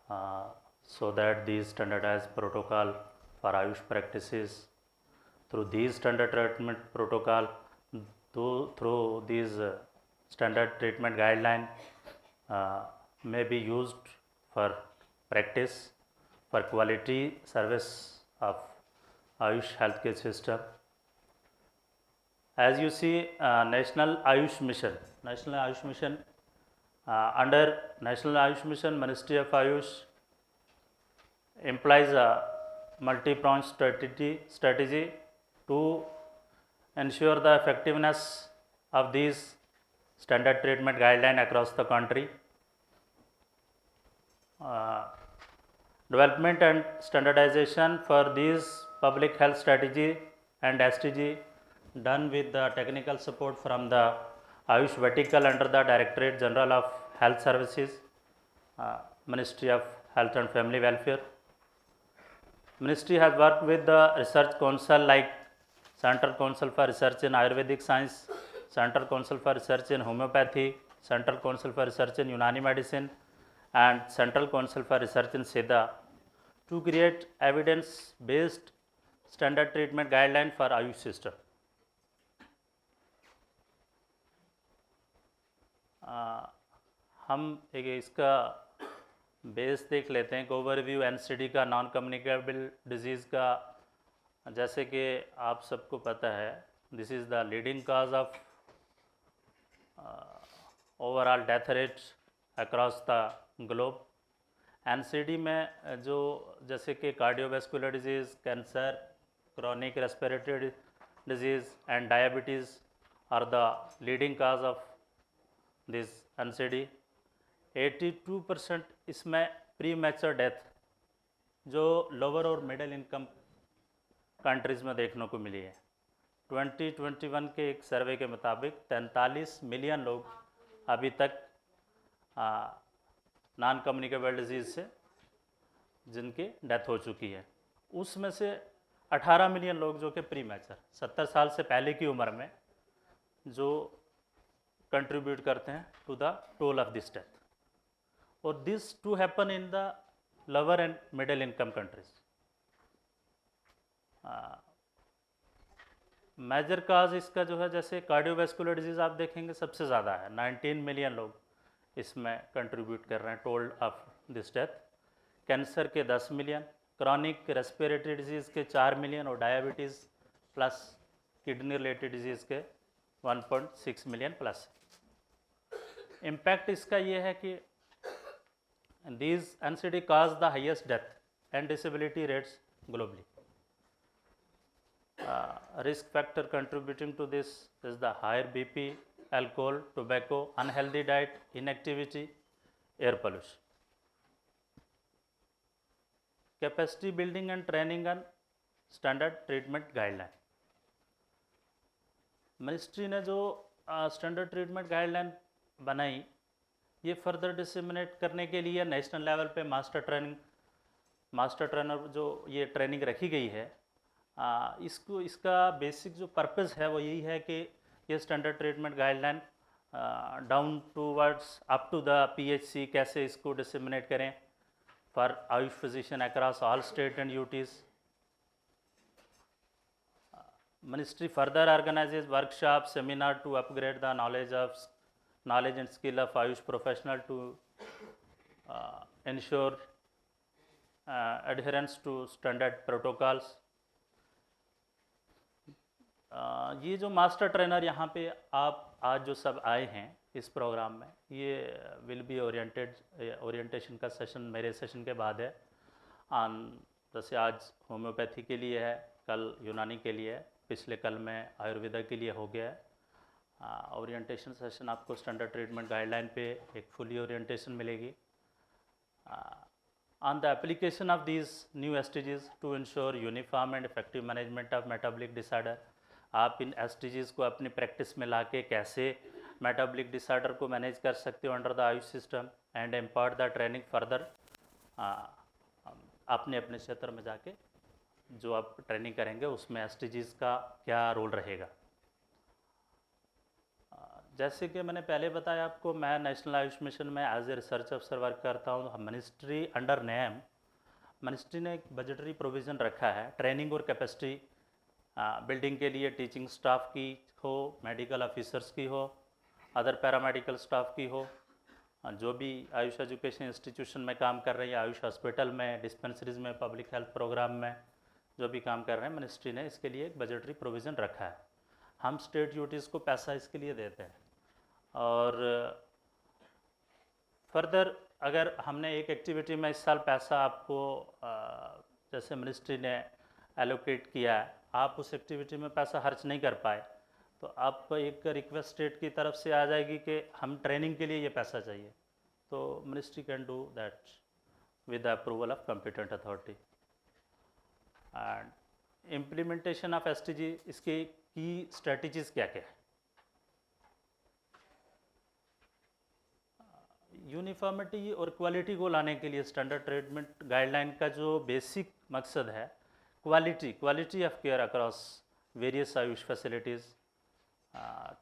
so that these standardized protocol for Ayush practices through these standard treatment protocol, through these standard treatment guideline may be used for practice for quality service of Ayush healthcare system. As you see, National Ayush Mission, under National Ayush Mission, Ministry of Ayush implies a multi-pronged strategy to ensure the effectiveness of these standard treatment guidelines across the country. Development and standardization for these public health strategy and STG done with the technical support from the Ayush vertical under the Directorate General of Health Services, Ministry of Health and Family Welfare. Ministry has worked with the research council like Central Council for Research in Ayurvedic Science, Central Council for Research in Homeopathy, Central Council for Research in Unani Medicine, and Central Council for Research in Siddha to create evidence-based standard treatment guideline for Ayush system. हम एक इसका base देख लेते हैं, overview NCD का, non communicable disease का। जैसे कि आप सबको पता है, this is the leading cause of overall death rate across the globe. NCD में जो जैसे कि cardiovascular disease, cancer, chronic respiratory disease and diabetes are the leading cause of this NCD. 82% इसमें प्री मैच्योर डेथ जो lower और middle income countries में देखने को मिली है। 2021 के एक सर्वे के मुताबिक 43 मिलियन लोग अभी तक नॉन कम्युनिकेबल डिजीज़ से जिनकी डेथ हो चुकी है। उसमें से 18 मिलियन लोग जो कि प्री मैच्योर 70 साल से पहले की उम्र में जो कंट्रीब्यूट करते हैं to the toll of this death, और this to happen in the lower and middle income countries. Major cause इसका जो है, जैसे कार्डियोवैस्कुलर डिजीज़ आप देखेंगे सबसे ज़्यादा है, 19 मिलियन लोग इसमें कंट्रीब्यूट कर रहे हैं toll of this death. Cancer के 10 मिलियन, क्रॉनिक रेस्पिरेटरी डिजीज़ के 4 मिलियन और diabetes plus kidney related disease के 1.6 मिलियन प्लस। इम्पैक्ट इसका ये है कि these NCD cause the highest death and disability rates globally. Risk factor contributing to this is the higher BP, alcohol, tobacco, unhealthy diet, inactivity, air pollution. Capacity building and training on standard treatment guideline. Ministry ने जो standard treatment guideline बनाई, ये further disseminate करने के लिए national level पे master trainer जो ये ट्रेनिंग रखी गई है, इसका बेसिक जो पर्पस है वो यही है कि ये standard treatment guideline down towards up to the PHC कैसे इसको डिसेमिनेट करें for Ayush physician across all state and UTs. Ministry further organizes workshop, seminar to upgrade the knowledge and skill of Ayush professional to ensure adherence to standard protocols. ये जो master trainer यहाँ पे आप आज जो सब आए हैं इस प्रोग्राम में, ये विल बी ओरिएंटेशन का सेशन मेरे सेशन के बाद है। जैसे आज होम्योपैथी के लिए है, कल यूनानी के लिए है, पिछले कल में आयुर्वेदा के लिए हो गया है। ओरिएंटेशन सेशन आपको स्टैंडर्ड ट्रीटमेंट गाइडलाइन पे एक फुली ओरिएंटेशन मिलेगी on the application of these new SDGs to ensure uniform and effective management of metabolic disorder. आप इन SDGs को अपनी प्रैक्टिस में लाके कैसे मेटाबॉलिक डिसऑर्डर को मैनेज कर सकते हो under the Ayush system and impart the training further. अपने अपने क्षेत्र में जाके जो आप ट्रेनिंग करेंगे उसमें SDGs का क्या रोल रहेगा। जैसे कि मैंने पहले बताया आपको, मैं नेशनल आयुष मिशन में एज ए रिसर्च अफसर वर्क करता हूँ। मिनिस्ट्री अंडर नेम, मिनिस्ट्री ने एक बजटरी प्रोविज़न रखा है ट्रेनिंग और कैपेसिटी बिल्डिंग के लिए, टीचिंग स्टाफ की हो, मेडिकल ऑफिसर्स की हो, अदर पैरामेडिकल स्टाफ की हो, जो भी आयुष एजुकेशन इंस्टीट्यूशन में काम कर रहे हैं, आयुष हॉस्पिटल में, डिस्पेंसरीज में, पब्लिक हेल्थ प्रोग्राम में जो भी काम कर रहे हैं, मिनिस्ट्री ने इसके लिए एक बजटरी प्रोविज़न रखा है। हम स्टेट यूटीज़ को पैसा इसके लिए देते हैं। और फर्दर अगर हमने एक एक्टिविटी में इस साल पैसा आपको जैसे मिनिस्ट्री ने एलोकेट किया है, आप उस एक्टिविटी में पैसा खर्च नहीं कर पाए, तो आप एक रिक्वेस्ट स्टेट की तरफ से आ जाएगी कि हम ट्रेनिंग के लिए ये पैसा चाहिए, तो ministry can do that with the approval of competent authority. And implementation of STG, इसकी की स्ट्रेटजीज क्या क्या है? यूनिफॉर्मिटी और क्वालिटी को लाने के लिए स्टैंडर्ड ट्रीटमेंट गाइडलाइन का जो बेसिक मकसद है, quality of care across various Ayush facilities,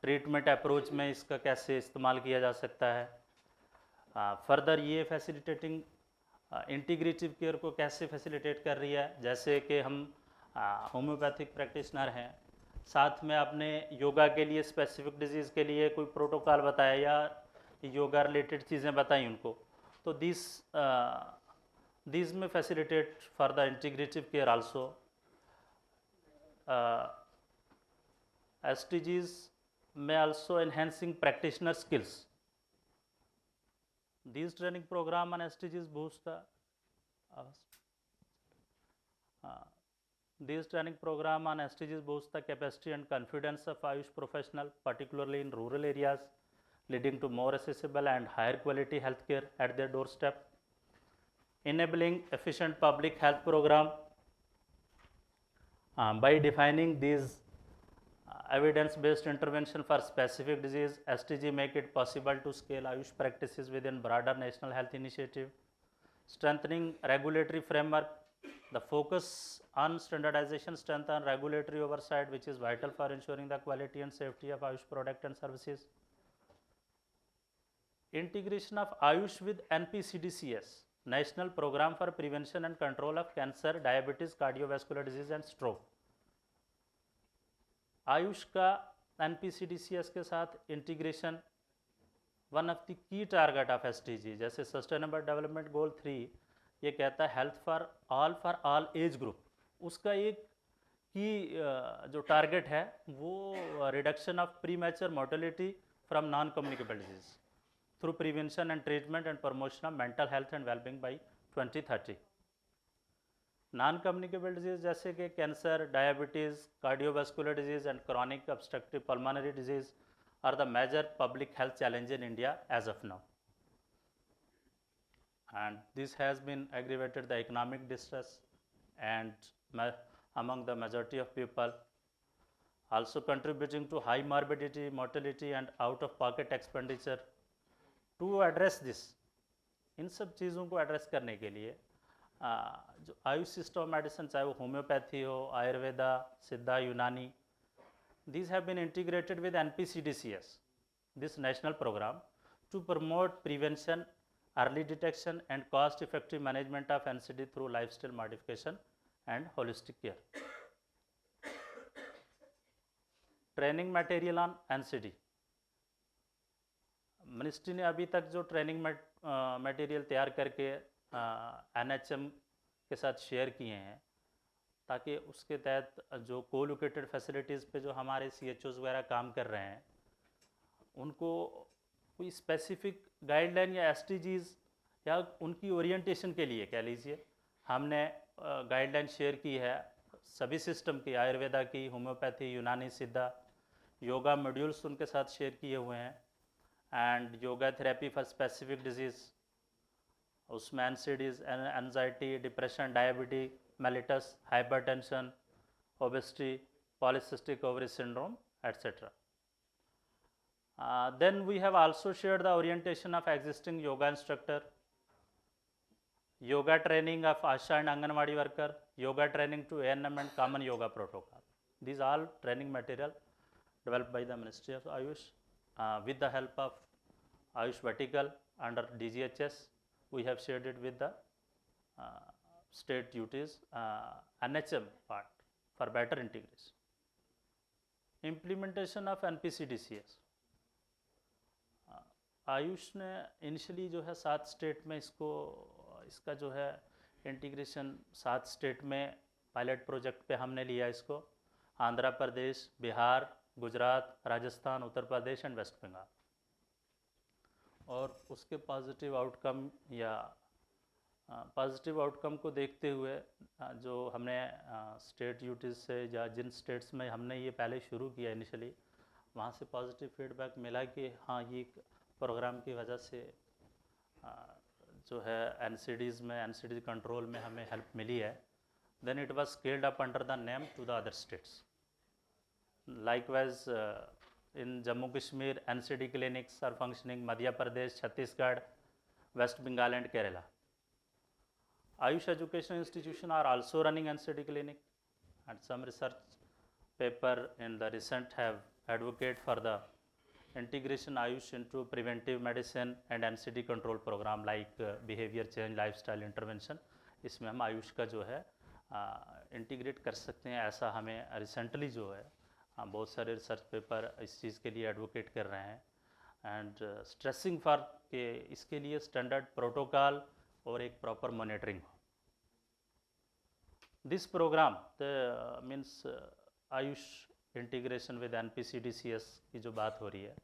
treatment approach में इसका कैसे इस्तेमाल किया जा सकता है, फर्दर ये फैसिलिटेटिंग इंटीग्रेटिव केयर को कैसे फैसिलिटेट कर रही है। जैसे कि हम होम्योपैथिक प्रैक्टिशनर हैं, साथ में आपने योगा के लिए स्पेसिफिक डिजीज़ के लिए कोई प्रोटोकॉल बताया या योगा रिलेटेड चीज़ें बताई उनको, तो दिस में facilitate for the integrative care also. SDGs may also enhancing practitioner skills. These training program on SDGs boost the these training program on SDGs boost the capacity and confidence of Ayush professional, particularly in rural areas, leading to more accessible and higher quality healthcare at their doorstep, enabling efficient public health program by defining these evidence-based intervention for specific disease. SDG make it possible to scale Ayush practices within broader national health initiative, strengthening regulatory framework. The focus on standardization, strengthen regulatory oversight, which is vital for ensuring the quality and safety of Ayush product and services. Integration of Ayush with NPCDCS, National Program for Prevention and Control of Cancer, Diabetes, Cardiovascular Disease and Stroke. Ayush का NPCDCS के साथ integration one of the key target of SDG, जैसे sustainable development goal 3 ये कहता है health for all age group, उसका एक की जो टारगेट है वो reduction of pre mature mortality from non communicable disease through prevention and treatment and promotion of mental health and wellbeing by 2030। Non communicable disease जैसे कि cancer, diabetes, cardiovascular disease and chronic obstructive pulmonary disease are the major public health challenge in India as of now, and this has been aggravated the economic distress and among the majority of people, also contributing to high morbidity, mortality and out of pocket expenditure. To address this, इन सब चीज़ों को address करने के लिए जो Ayush system medicine, चाहे वो homeopathy हो, आयुर्वेदा, सिद्धा, यूनानी, these have been integrated with NPCDCS, this national program, to promote prevention, early detection and cost effective management of NCD through lifestyle modification and holistic care. Training material on NCD, ministry ने अभी तक जो training material तैयार करके NHM के साथ share किए हैं, ताकि उसके तहत जो कोलोकेटेड फैसिलिटीज़ पे जो हमारे CHOs वगैरह काम कर रहे हैं उनको कोई स्पेसिफिक गाइडलाइन या SDGs या उनकी ओरिएंटेशन के लिए कह लीजिए, हमने गाइडलाइन शेयर की है सभी सिस्टम की, आयुर्वेदा की, होम्योपैथी, यूनानी, सिद्धा, योगा मॉड्यूल्स उनके साथ शेयर किए हुए हैं, and yoga therapy for specific disease, उसमें NCDs, anxiety, depression, diabetes mellitus, hypertension, obesity, polycystic ovary syndrome, etc. Then we have also shared the orientation of existing yoga instructor, yoga training of ASHA and Anganwadi worker, yoga training to ANM and common yoga protocol. These all training material developed by the Ministry of Ayush. with the help of Ayush Vertical under DGHS, we have shared it with the state duties NHM part for better integration. Implementation of NPCDCS. Ayush ने initially जो है 7 state में इसका जो है integration 7 state में pilot project पे हमने लिया इसको, आंध्र प्रदेश, बिहार, गुजरात, राजस्थान, उत्तर प्रदेश एंड वेस्ट बंगाल। और उसके पॉजिटिव आउटकम को देखते हुए जो हमने स्टेट यूटीज से या जिन स्टेट्स में हमने ये पहले शुरू किया इनिशियली, वहाँ से पॉजिटिव फीडबैक मिला कि हाँ ये प्रोग्राम की वजह से जो है एनसीडी कंट्रोल में हमें हेल्प मिली है। Then it was scaled up under the name to the other states. Likewise in Jammu Kashmir NCD clinics are functioning, Madhya Pradesh, Chhattisgarh, West Bengal and Kerala. Ayush education institution are also running NCD clinic, and some research paper in the recent have advocate for the integration Ayush into preventive medicine and NCD control program like behavior change, lifestyle intervention। इसमें हम आयुष का जो है integrate कर सकते हैं, ऐसा हमें रिसेंटली जो है बहुत सारे रिसर्च पेपर इस चीज़ के लिए एडवोकेट कर रहे हैं। एंड स्ट्रेसिंग फॉर के इसके लिए स्टैंडर्ड प्रोटोकॉल और एक प्रॉपर मॉनिटरिंग हो। This program means Ayush integration with NPCDCS की जो बात हो रही है,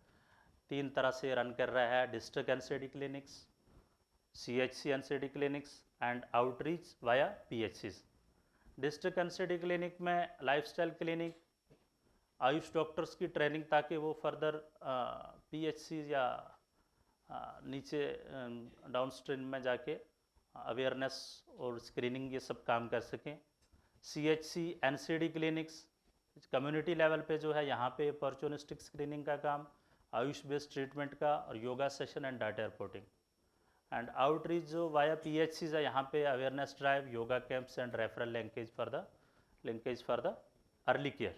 3 तरह से रन कर रहा है: district NCD clinics, CHC NCD clinics and outreach via PHCs। District NCD clinic में लाइफस्टाइल क्लिनिक, आयुष डॉक्टर्स की ट्रेनिंग ताकि वो फर्दर PHCs या नीचे डाउन स्ट्रीम में जाके अवेयरनेस और स्क्रीनिंग ये सब काम कर सकें। CHC NCD clinics community level पे जो है, यहाँ पे अपॉर्चुनिस्टिक स्क्रीनिंग का काम, आयुष बेस्ड ट्रीटमेंट का और yoga session and data reporting. And outreach जो वाया PHCs है, यहाँ पे awareness drive, yoga camps and referral linkage for the early care.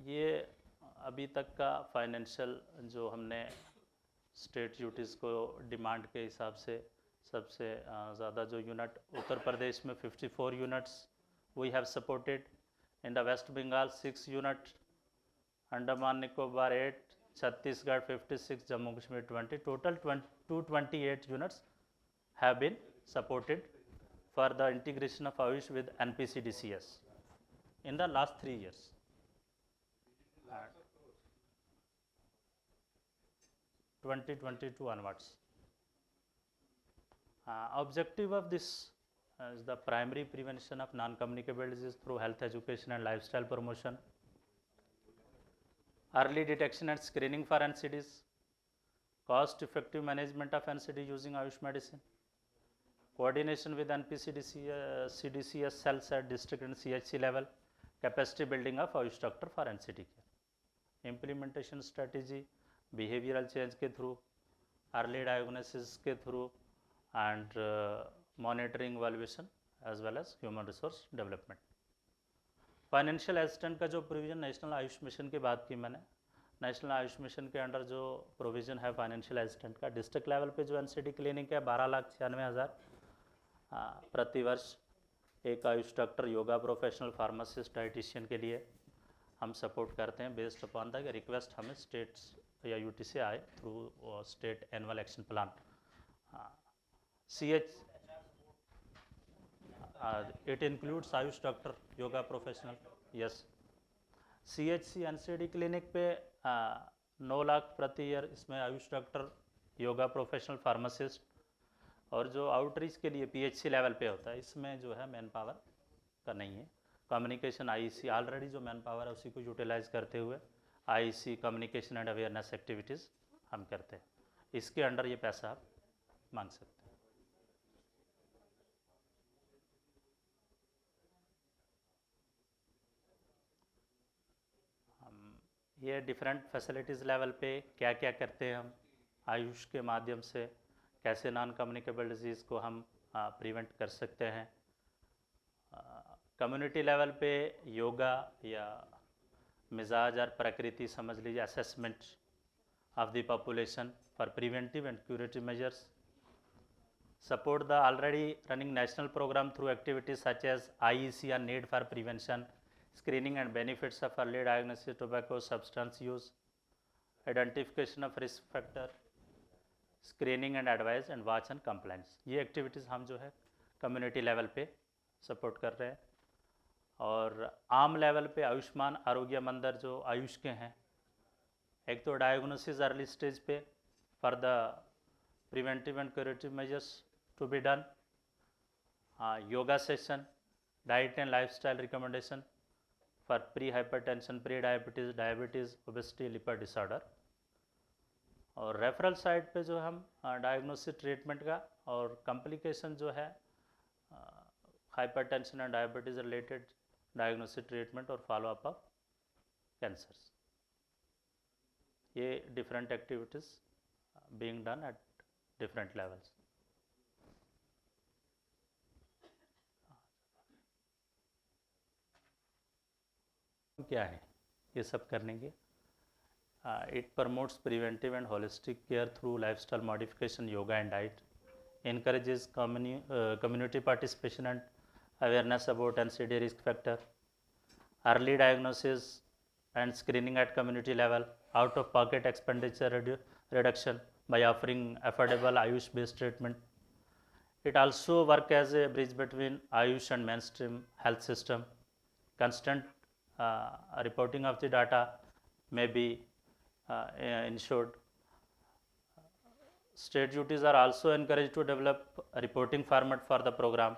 ये अभी तक का फाइनेंशियल जो हमने स्टेट यूटीज़ को डिमांड के हिसाब से सबसे ज़्यादा जो यूनिट उत्तर प्रदेश में 54 units we have supported, in the West Bengal 6 unit, Andaman Nicobar 8, Chhattisgarh 56, Jammu Kashmir 20, total 228 units have been supported for the integration of Ayush with NPCDCS in the last 3 years. 2022 onwards. Objective of this is the primary prevention of non-communicable disease through health education and lifestyle promotion, early detection and screening for NCDs, cost-effective management of NCD using Ayush medicine, coordination with NPCDCS cells at district and CHC level, capacity building of Ayush doctor for NCD care, implementation strategy, behavioural change के through, early diagnosis के through and monitoring valuation as well as human resource development. Financial assistant का जो provision national Ayush mission की बात की मैंने, national Ayush mission के under जो प्रोविज़न है फाइनेंशियल असिस्टेंट का, डिस्ट्रिक्ट लेवल पे जो NCD क्लिनिक है 12,96,000 प्रति वर्ष। एक Ayush doctor, yoga professional, pharmacist, dietitian के लिए हम सपोर्ट करते हैं बेस्ड अपॉन द रिक्वेस्ट हमें स्टेट्स या यूटी से आए through state annual action plan. It includes Ayush doctor, yoga professional, yes. CHC NCD clinic पे 9 लाख प्रति ईयर, इसमें Ayush doctor, yoga professional, pharmacist, और जो आउटरीच के लिए PHC लेवल पे होता है, इसमें जो है मैन पावर का नहीं है। कम्युनिकेशन IEC ऑलरेडी जो मैन पावर है उसी को यूटिलाइज करते हुए IEC communication and awareness activities हम करते हैं, इसके अंडर ये पैसा आप मांग सकते हैं। हम ये डिफरेंट फैसिलिटीज़ लेवल पे क्या क्या करते हैं हम आयुष के माध्यम से, कैसे नॉन कम्युनिकेबल डिजीज़ को हम प्रिवेंट कर सकते हैं। कम्युनिटी लेवल पे योगा या मिजाज और प्रकृति समझ लीजिए, assessment of the population for preventive and curative measures, support the already running national program through activities such as IEC and need for prevention, screening and benefits of early diagnosis of tobacco substance use, identification of risk factor, screening and advice and watch and compliance. ये activities हम जो है community level पे support कर रहे हैं। और आम लेवल पे आयुष्मान आरोग्य मंदिर जो आयुष के हैं, एक तो डायग्नोसिस अर्ली स्टेज पे for the preventive and curative measures to be done, yoga session, diet and lifestyle recommendation for pre hypertension, pre diabetes, diabetes, obesity, lipid disorder. और रेफरल साइड पे जो हम डायग्नोसिस ट्रीटमेंट का और कॉम्प्लिकेशन जो है hypertension and diabetes related diagnosis treatment और follow up of cancers, ये different activities being done at different levels. क्या है ये सब करने के? It promotes preventive and holistic care through lifestyle modification, yoga and diet, encourages community participation and awareness about NCD risk factor, early diagnosis and screening at community level, out of pocket expenditure reduction by offering affordable Ayush based treatment. It also work as a bridge between Ayush and mainstream health system. Constant reporting of the data may be ensured. State duties are also encouraged to develop a reporting format for the program.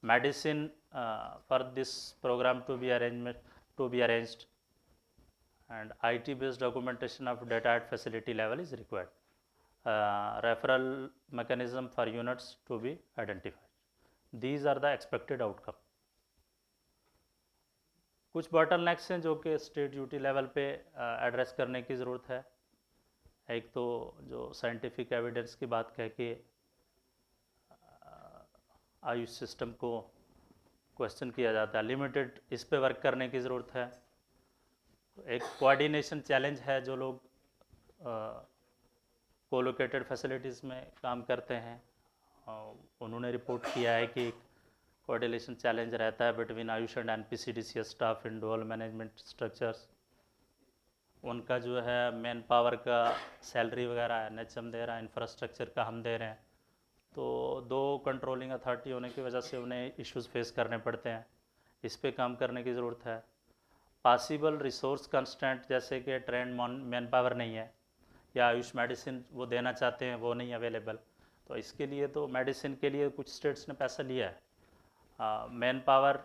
Medicine for this program to be arranged, and IT based documentation of data at facility level is required. Referral mechanism for units to be identified. These are the expected outcome. कुछ bottlenecks हैं जो कि state duty level पे address करने की ज़रूरत है। एक तो जो साइंटिफिक एविडेंस की बात कह के आयुष सिस्टम को क्वेश्चन किया जाता है, लिमिटेड इस पे वर्क करने की ज़रूरत है। एक कोऑर्डिनेशन चैलेंज है, जो लोग कोलोकेटेड फैसिलिटीज़ में काम करते हैं उन्होंने रिपोर्ट किया है कि कोऑर्डिनेशन चैलेंज रहता है between Ayush and NPCDCS staff in dual management structures. उनका जो है मैन पावर का सैलरी वगैरह NHM दे रहा है, इंफ्रास्ट्रक्चर का हम दे रहे हैं, तो दो कंट्रोलिंग अथॉरिटी होने की वजह से उन्हें इश्यूज़ फेस करने पड़ते हैं। इस पे काम करने की ज़रूरत है। पॉसिबल रिसोर्स कंस्टेंट, जैसे कि ट्रेंड मैन पावर नहीं है या आयुष मेडिसिन वो देना चाहते हैं वो नहीं अवेलेबल, तो इसके लिए तो मेडिसिन के लिए कुछ स्टेट्स ने पैसा लिया है। मैन पावर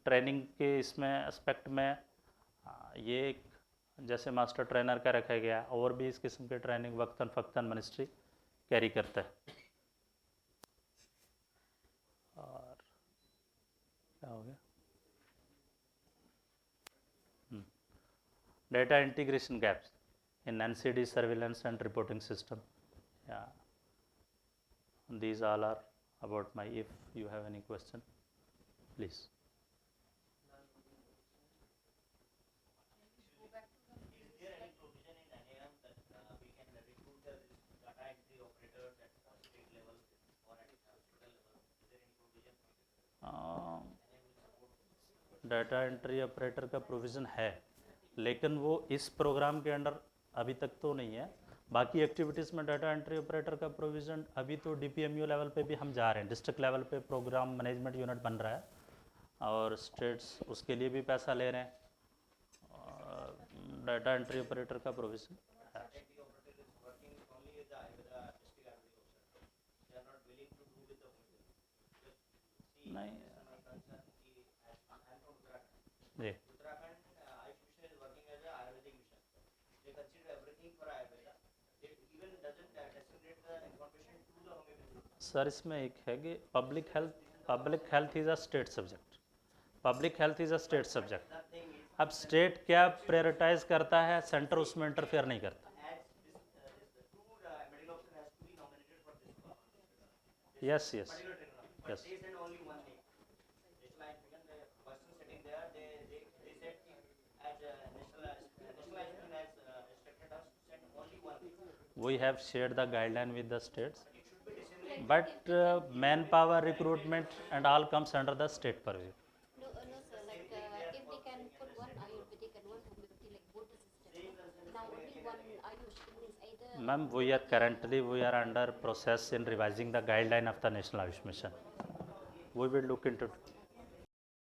ट्रेनिंग के इसमें एस्पेक्ट में ये एक जैसे मास्टर ट्रेनर का रखा गया, और भी इस किस्म के ट्रेनिंग वक्तन फ़क्तन मिनिस्ट्री कैरी करता है। और क्या हो गया? Data integration gaps in NCD surveillance and reporting system, या these all are about my, if you have any question please. Data entry operator का प्रोविज़न है, लेकिन वो इस प्रोग्राम के अंडर अभी तक तो नहीं है। बाकी एक्टिविटीज़ में डाटा एंट्री ऑपरेटर का प्रोविज़न अभी तो DPMU लेवल पे भी हम जा रहे हैं, डिस्ट्रिक्ट लेवल पे प्रोग्राम मैनेजमेंट यूनिट बन रहा है और स्टेट्स उसके लिए भी पैसा ले रहे हैं। डाटा एंट्री ऑपरेटर का प्रोविज़न है। नहीं जी, सर इसमें एक है कि public health is a state subject, public health is a state subject. अब स्टेट क्या प्रायोरिटाइज करता है, सेंटर उसमें इंटरफेयर नहीं करता। Yes yes yes, We have shared the guideline with the states, but manpower recruitment and all comes under the state purview. No, no, sir. Like, if they can put one Ayurvedic and one homeopathy, like both the system. Now only one Ayush. It means either. Ma'am, we are under process in revising the guideline of the National Ayush Mission. We will look into it.